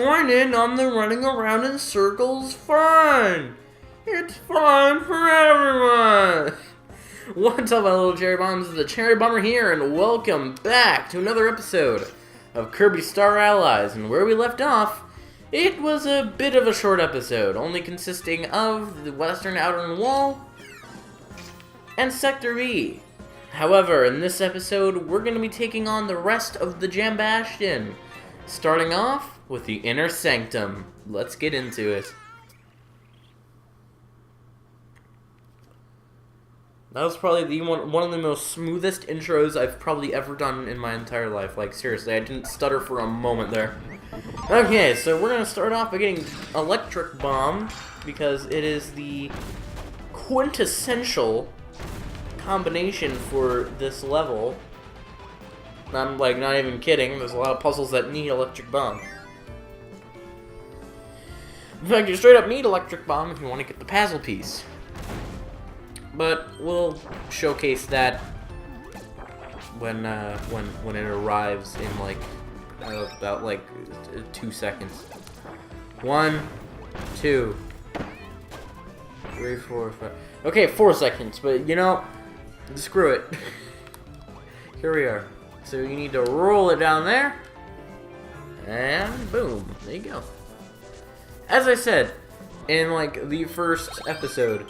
join in on the running around in circles fun. It's fun for everyone. What's up, my little cherry bombs? It's the Cherry Bomber here, and welcome back to another episode of Kirby Star Allies. And where we left off, it was a bit of a short episode, only consisting of the Western Outer Wall and Sector B. However, in this episode, we're going to be taking on the rest of the Jambastion, starting off with the Inner Sanctum. Let's get into it. That was probably one of the most smoothest intros I've probably ever done in my entire life. Like, seriously, I didn't stutter for a moment there. Okay, so we're going to start off by getting Electric Bomb, because it is the quintessential combination for this level. I'm not even kidding. There's a lot of puzzles that need Electric Bomb. In fact, you straight up need Electric Bomb if you want to get the puzzle piece. But we'll showcase that when it arrives in about 2 seconds. 1, 2, 3, 4, 5. Okay, 4 seconds. But you know, screw it. Here we are. So you need to roll it down there, and boom, there you go. As I said in the first episode,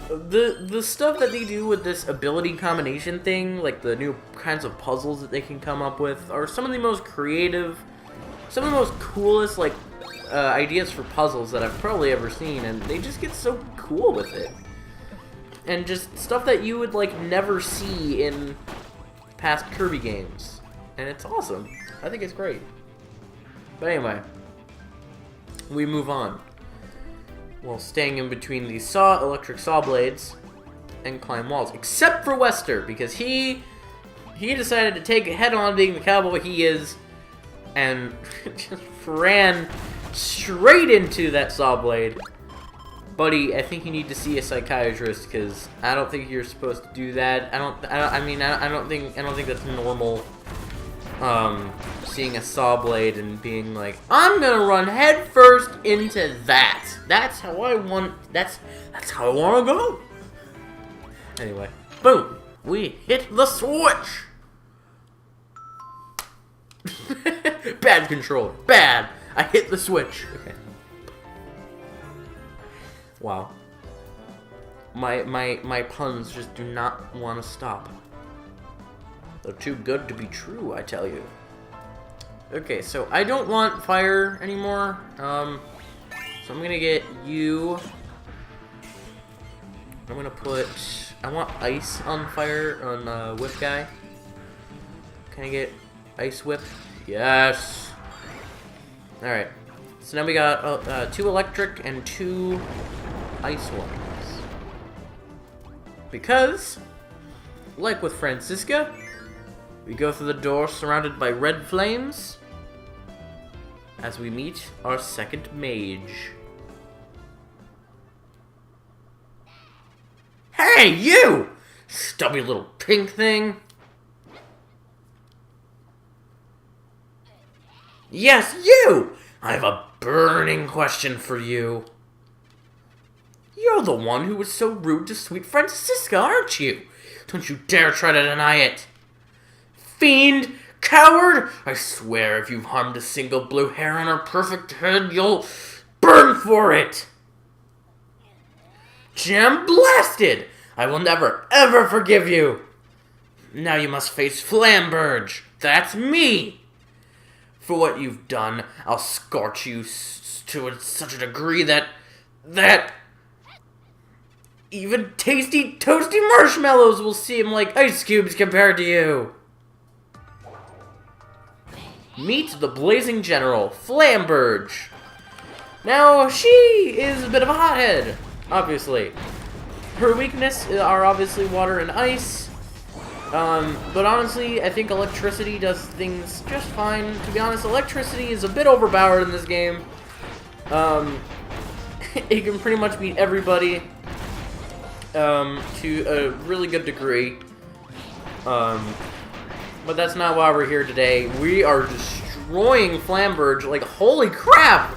the stuff that they do with this ability combination thing, like the new kinds of puzzles that they can come up with, are some of the most creative, some of the most coolest ideas for puzzles that I've probably ever seen, and they just get so cool with it. And just stuff that you would never see in past Kirby games. And it's awesome. I think it's great. But anyway, we move on. While staying in between the electric saw blades and climb walls. Except for Wester, because he decided to take it head on, being the cowboy he is, and just ran straight into that saw blade. Buddy, I think you need to see a psychiatrist, because I don't think you're supposed to do that. I don't think that's normal. Seeing a saw blade and being like, I'm gonna run head first into that. That's how I want. That's how I want to go. Anyway, boom, we hit the switch. Bad controller, bad. I hit the switch. Okay. Wow. My puns just do not want to stop. They're too good to be true, I tell you. Okay, so I don't want fire anymore. So I'm gonna get you. I want ice on fire on whip guy. Can I get ice whip? Yes. All right. So now we got 2 electric and 2 ice ones. Because, like with Francisca, we go through the door surrounded by red flames as we meet our second mage. Hey, you! Stubby little pink thing! Yes, you! I have a burning question for you. You're the one who was so rude to sweet Francisca, aren't you? Don't you dare try to deny it. Fiend! Coward! I swear if you've harmed a single blue hair on her perfect head, you'll burn for it! Jambastion! I will never, ever forgive you! Now you must face Flamberge. That's me! For what you've done, I'll scorch you to such a degree that even tasty, toasty marshmallows will seem like ice cubes compared to you. Meet the Blazing General, Flamberge. Now, she is a bit of a hothead, obviously. Her weakness are obviously water and ice. But honestly, I think electricity does things just fine. To be honest, electricity is a bit overpowered in this game. It can pretty much beat everybody to a really good degree. But that's not why we're here today. We are destroying Flamberge. Like, holy crap!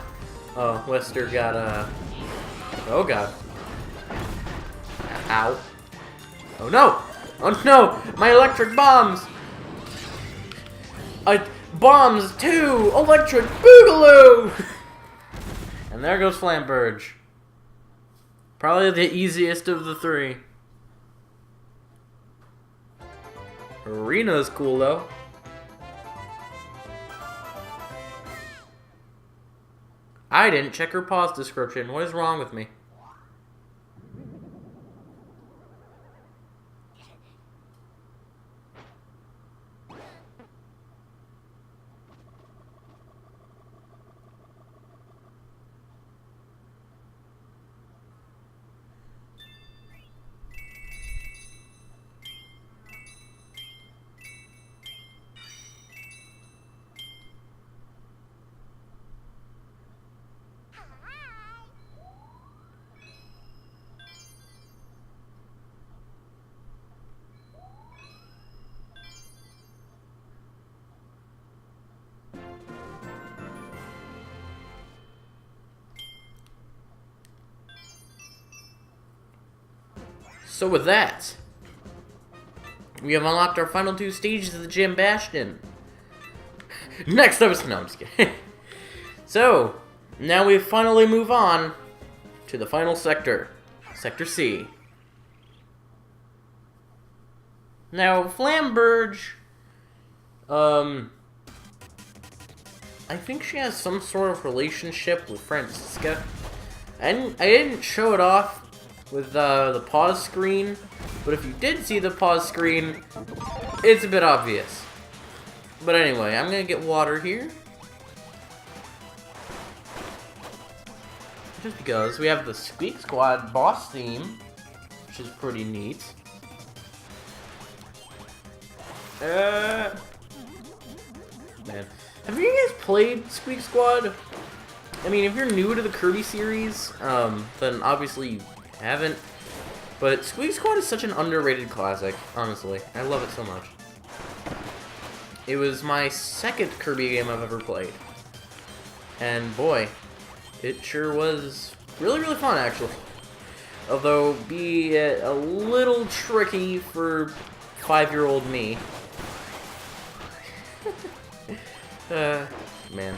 Oh, Wester got, oh god. Ow. Oh no! Oh no! My electric bombs! Bombs too! Electric Boogaloo! And there goes Flamberge. Probably the easiest of the three. Arena's cool though. I didn't check her pause description. What is wrong with me? So with that, we have unlocked our final 2 stages of the Jambastion. Next episode, no, I'm just kidding. So, now we finally move on to the final sector, Sector C. Now, Flamberge, I think she has some sort of relationship with Francisca. I didn't show it off with the pause screen, but if you did see the pause screen, it's a bit obvious. But anyway, I'm gonna get water here. Just because we have the Squeak Squad boss theme, which is pretty neat. Man. Have you guys played Squeak Squad? I mean, if you're new to the Kirby series, then obviously you haven't. But Squeak Squad is such an underrated classic, honestly. I love it so much. It was my second Kirby game I've ever played. And boy, it sure was really, really fun, actually. Although, be a little tricky for 5-year-old me. Man.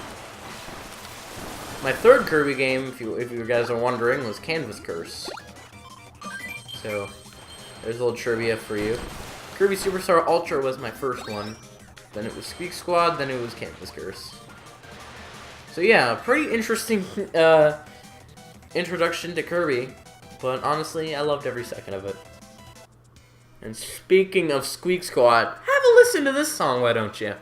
My third Kirby game, if you guys are wondering, was Canvas Curse. So, there's a little trivia for you. Kirby Superstar Ultra was my first one. Then it was Squeak Squad, then it was Canvas Curse. So yeah, pretty interesting introduction to Kirby. But honestly, I loved every second of it. And speaking of Squeak Squad, have a listen to this song, why don't you?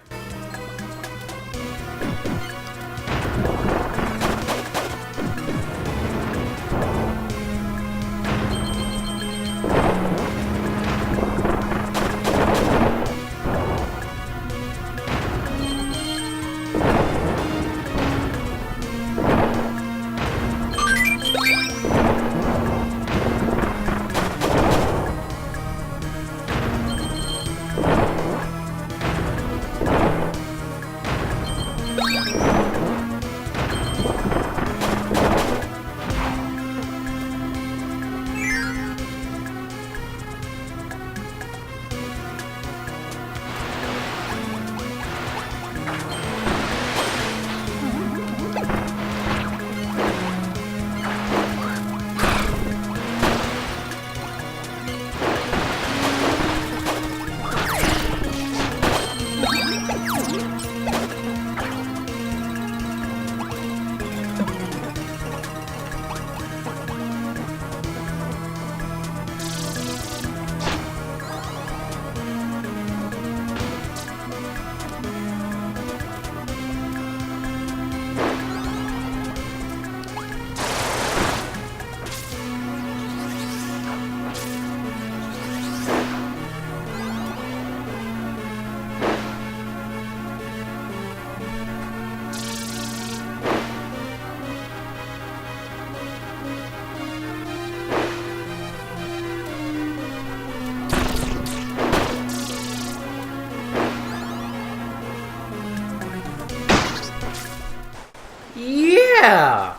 Yeah!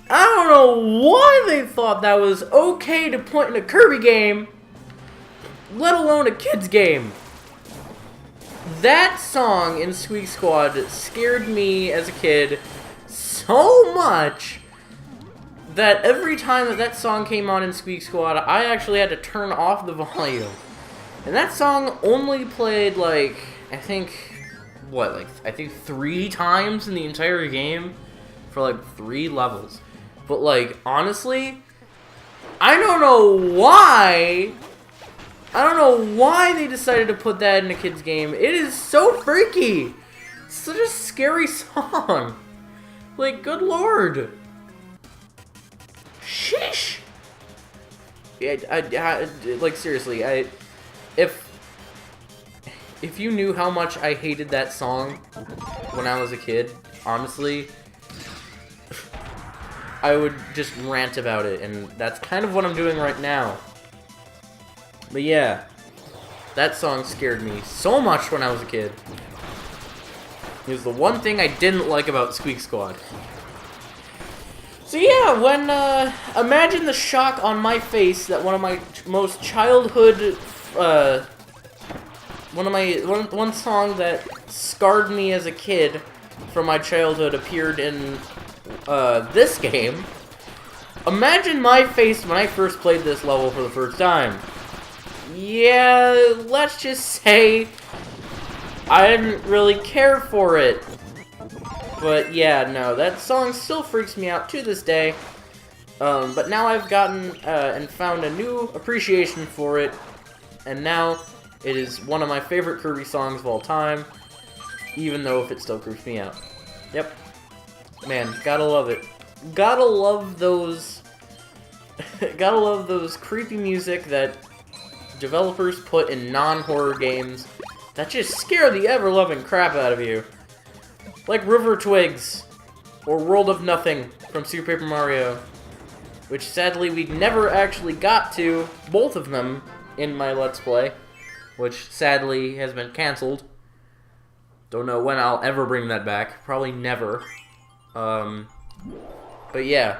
I don't know why they thought that was okay to put in a Kirby game, let alone a kid's game. That song in Squeak Squad scared me as a kid so much that every time that that song came on in Squeak Squad, I actually had to turn off the volume. And that song only played, like, I think 3 times in the entire game for, like, 3 levels. But, like, honestly, I don't know why they decided to put that in a kid's game. It is so freaky. It's such a scary song. Like, good lord. Sheesh. Yeah, like, seriously, if you knew how much I hated that song when I was a kid, honestly, I would just rant about it, and that's kind of what I'm doing right now. But yeah, that song scared me so much when I was a kid. It was the one thing I didn't like about Squeak Squad. So yeah, when, imagine the shock on my face that one of my most childhood, one song that scarred me as a kid from my childhood appeared in, this game. Imagine my face when I first played this level for the first time. Yeah, let's just say I didn't really care for it. But yeah, no, that song still freaks me out to this day. But now I've gotten and found a new appreciation for it, and now it is one of my favorite Kirby songs of all time, even though if it still creeps me out. Yep. Man, gotta love it. Gotta love those gotta love those creepy music that developers put in non-horror games that just scare the ever-loving crap out of you. Like River Twigs, or World of Nothing from Super Paper Mario, which sadly we never actually got to, both of them, in my Let's Play, which sadly has been cancelled. Don't know when I'll ever bring that back, probably never. But yeah.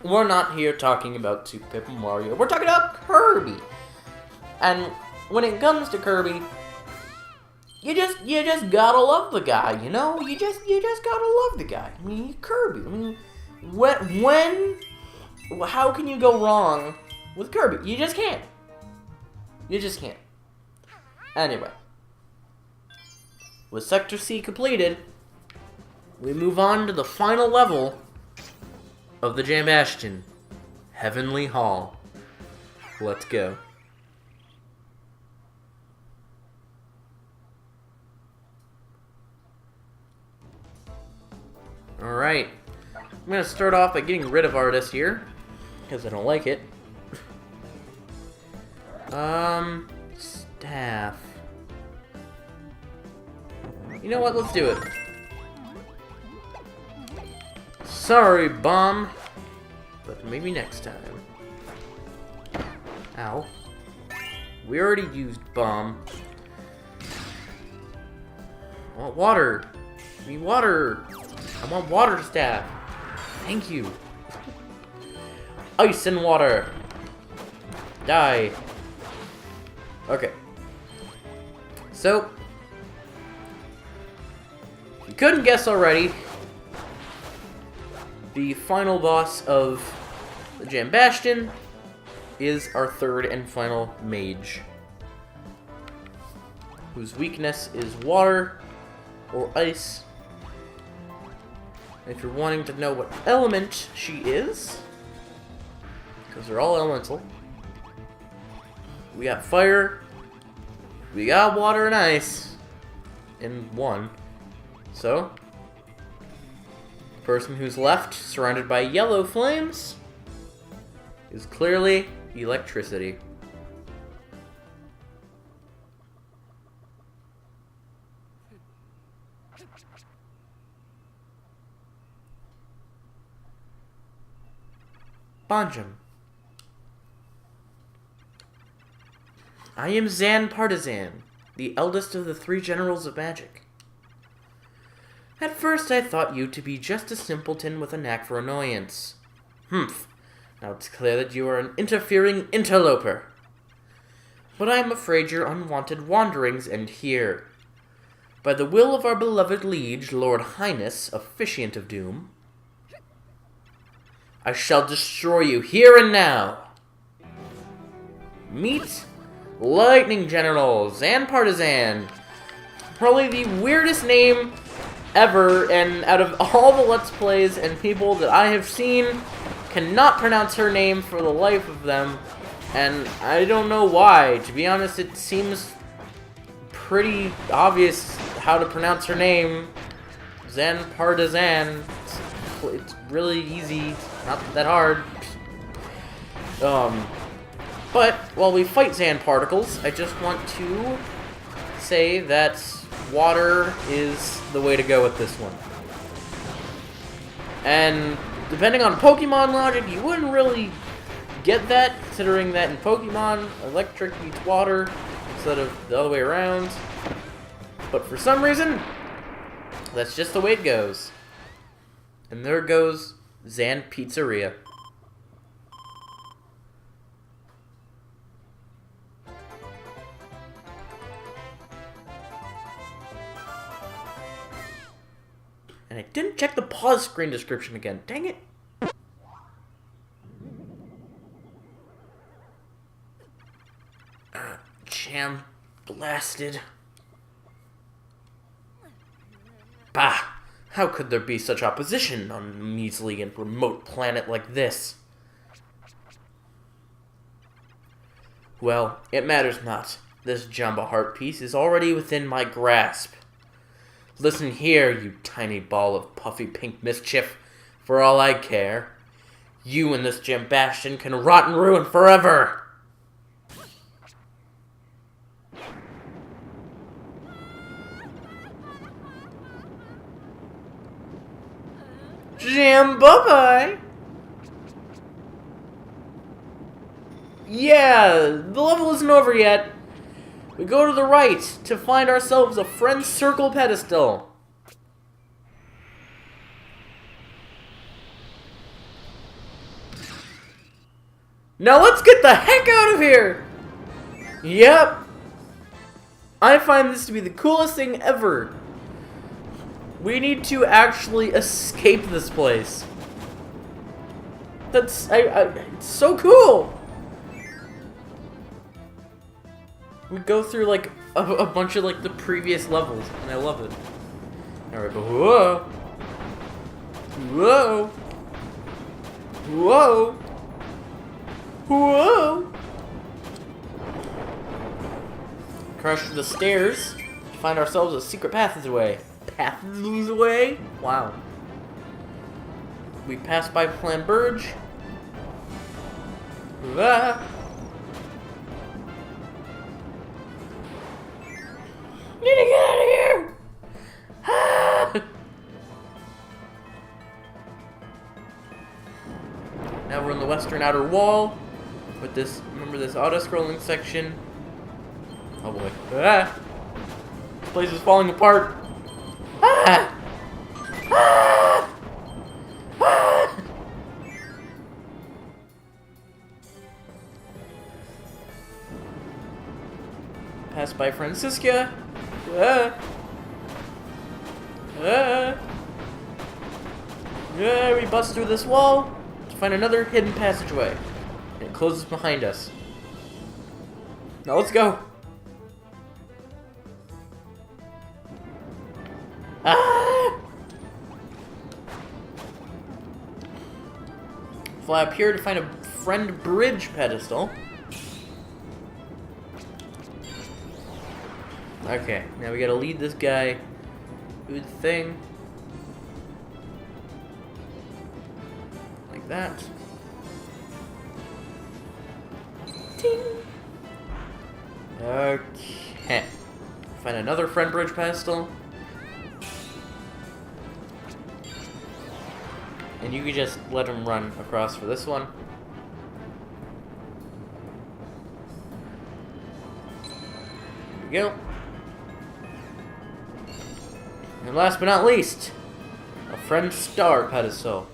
We're not here talking about Super Paper Mario, we're talking about Kirby! And when it comes to Kirby, you just gotta love the guy, you know? You just gotta love the guy. I mean, Kirby. I mean, how can you go wrong with Kirby? You just can't. You just can't. Anyway. With Sector C completed, we move on to the final level of the Jambastion, Heavenly Hall. Let's go. Alright, I'm going to start off by getting rid of Artist here, because I don't like it. Staff. You know what, let's do it. Sorry, Bomb, but maybe next time. Ow. We already used Bomb. I want water. I need water. I want water staff. Thank you. Ice and water. Die. Okay. So, if you couldn't guess already, the final boss of the Jambastion is our third and final mage, whose weakness is water or ice. If you're wanting to know what element she is, because they're all elemental, we got fire, we got water and ice in one. So, the person who's left, surrounded by yellow flames, is clearly electricity. Bonjam. I am Zan Partizan, the eldest of the 3 generals of magic. At first I thought you to be just a simpleton with a knack for annoyance. Humph. Now it's clear that you are an interfering interloper. But I am afraid your unwanted wanderings end here. By the will of our beloved liege, Lord Highness, officiant of doom, I shall destroy you here and now. Meet Lightning General Zan Partisan. Probably the weirdest name ever, and out of all the Let's Plays and people that I have seen, cannot pronounce her name for the life of them, and I don't know why. To be honest, it seems pretty obvious how to pronounce her name. Zan Partisan. It's really easy, it's not that hard. But while we fight Zan Particles, I just want to say that water is the way to go with this one. And depending on Pokemon logic, you wouldn't really get that, considering that in Pokemon, electric beats water instead of the other way around. But for some reason, that's just the way it goes. And there goes Zan Pizzeria. And I didn't check the pause screen description again. Dang it. Jambastion. Bah! How could there be such opposition on a measly and remote planet like this? Well, it matters not. This Jamba Heart piece is already within my grasp. Listen here, you tiny ball of puffy pink mischief. For all I care, you and this Jambastion can rot and ruin forever! Bye-bye! Yeah, the level isn't over yet. We go to the right to find ourselves a friend circle pedestal. Now let's get the heck out of here! Yep. I find this to be the coolest thing ever. We need to actually escape this place. That's, it's so cool! We go through, like, a bunch of, like, the previous levels, and I love it. Alright, but whoa! Whoa! Whoa! Whoa! Crash through the stairs to find ourselves a secret passageway. Passageway? Wow. We pass by Flamberge. Ah. Need to get out of here! Ah. Now we're in the western outer wall with this, remember this auto-scrolling section. Oh boy. Ah. This place is falling apart. Ah. Ah. Ah. Pass by Francisca. Ah. Ah. Yeah, we bust through this wall to find another hidden passageway. And it closes behind us. Now let's go. Ah! Fly up here to find a friend bridge pedestal. Okay, now we gotta lead this guy through the thing. Like that. Ting! Okay. Find another friend bridge pedestal. And you can just let him run across for this one. There we go. And last but not least, A French star pedestal.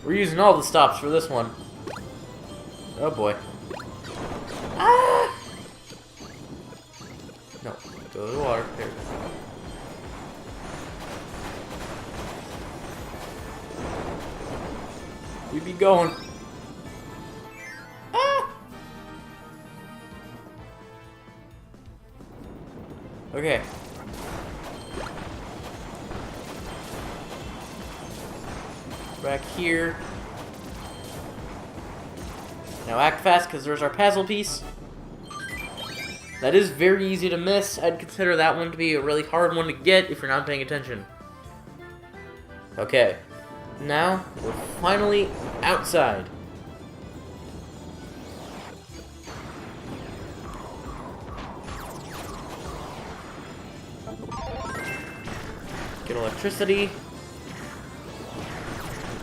We're using all the stops for this one. Oh boy. Ah! No, go to the water. There we go. We be going. Ah! Okay. Back here. Now act fast, because there's our puzzle piece. That is very easy to miss. I'd consider that one to be a really hard one to get if you're not paying attention. Okay. Now, we're finally outside. Get electricity.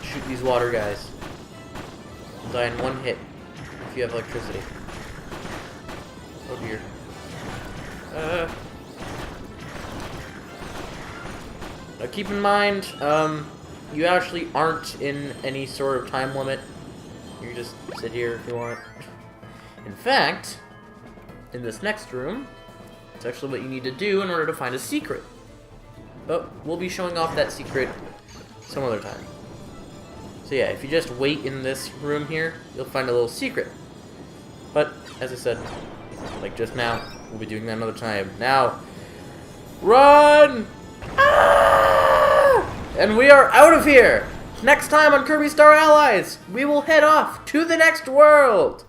Shoot these water guys. You'll die in one hit if you have electricity. Oh dear. Now keep in mind, you actually aren't in any sort of time limit. You can just sit here if you want. In fact, in this next room, it's actually what you need to do in order to find a secret. But we'll be showing off that secret some other time. So yeah, if you just wait in this room here, you'll find a little secret. But, as I said, like just now, we'll be doing that another time. Now, run! Ah! And we are out of here! Next time on Kirby Star Allies, we will head off to the next world!